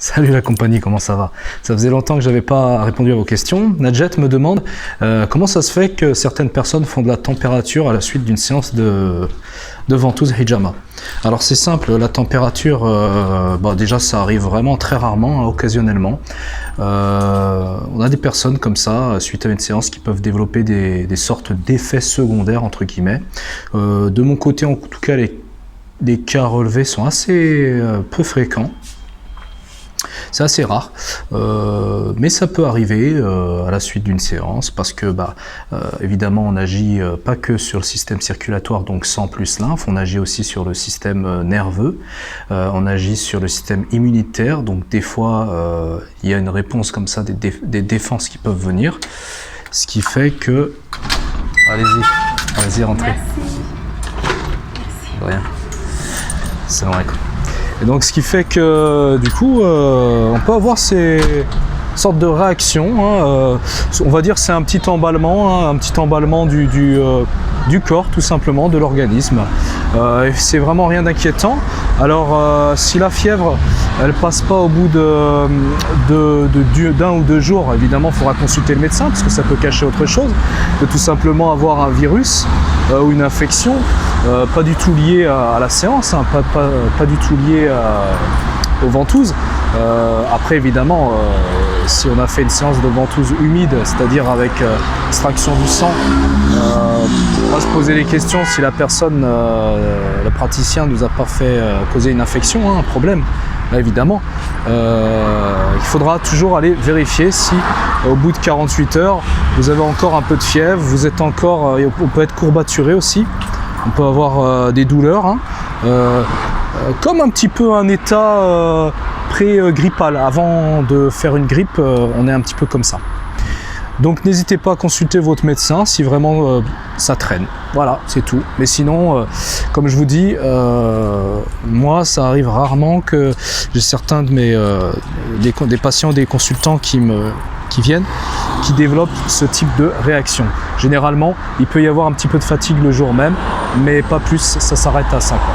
Salut la compagnie, comment ça va? Ça faisait longtemps que je n'avais pas répondu à vos questions. Nadjet me demande comment ça se fait que certaines personnes font de la température à la suite d'une séance de ventouse hijama. Alors c'est simple, la température, déjà ça arrive vraiment très rarement, hein, occasionnellement. On a des personnes comme ça, suite à une séance, qui peuvent développer des sortes d'effets secondaires, entre guillemets. De mon côté, en tout cas, les cas relevés sont assez peu fréquents. C'est assez rare, mais ça peut arriver à la suite d'une séance parce que évidemment on agit pas que sur le système circulatoire, donc sang plus lymphe, on agit aussi sur le système nerveux, on agit sur le système immunitaire, donc des fois il y a une réponse comme ça, des défenses qui peuvent venir, ce qui fait que... Allez-y, rentrez. Merci. De rien. Salam alaikum. Et donc ce qui fait que du coup on peut avoir ces sortes de réactions, hein, on va dire c'est un petit emballement, hein, du corps tout simplement, de l'organisme. C'est vraiment rien d'inquiétant. Alors si la fièvre elle passe pas au bout d'un ou deux jours, évidemment il faudra consulter le médecin parce que ça peut cacher autre chose, de tout simplement avoir un virus ou une infection, pas du tout lié à la séance, hein, pas du tout lié aux ventouses. Après évidemment, si on a fait une séance de ventouse humide, c'est-à-dire avec extraction du sang, on va se poser les questions si la personne, le praticien, nous a pas fait causer une infection, hein, un problème. Là, évidemment, il faudra toujours aller vérifier si au bout de 48 heures, vous avez encore un peu de fièvre, vous êtes encore, on peut être courbaturé aussi, on peut avoir des douleurs, hein, comme un petit peu un état pré-grippal. Avant de faire une grippe, on est un petit peu comme ça. Donc n'hésitez pas à consulter votre médecin si vraiment ça traîne. Voilà, c'est tout. Mais sinon, comme je vous dis, moi ça arrive rarement que j'ai certains de mes des patients, des consultants qui viennent, qui développent ce type de réaction. Généralement, il peut y avoir un petit peu de fatigue le jour même, mais pas plus, ça s'arrête à ça, quoi.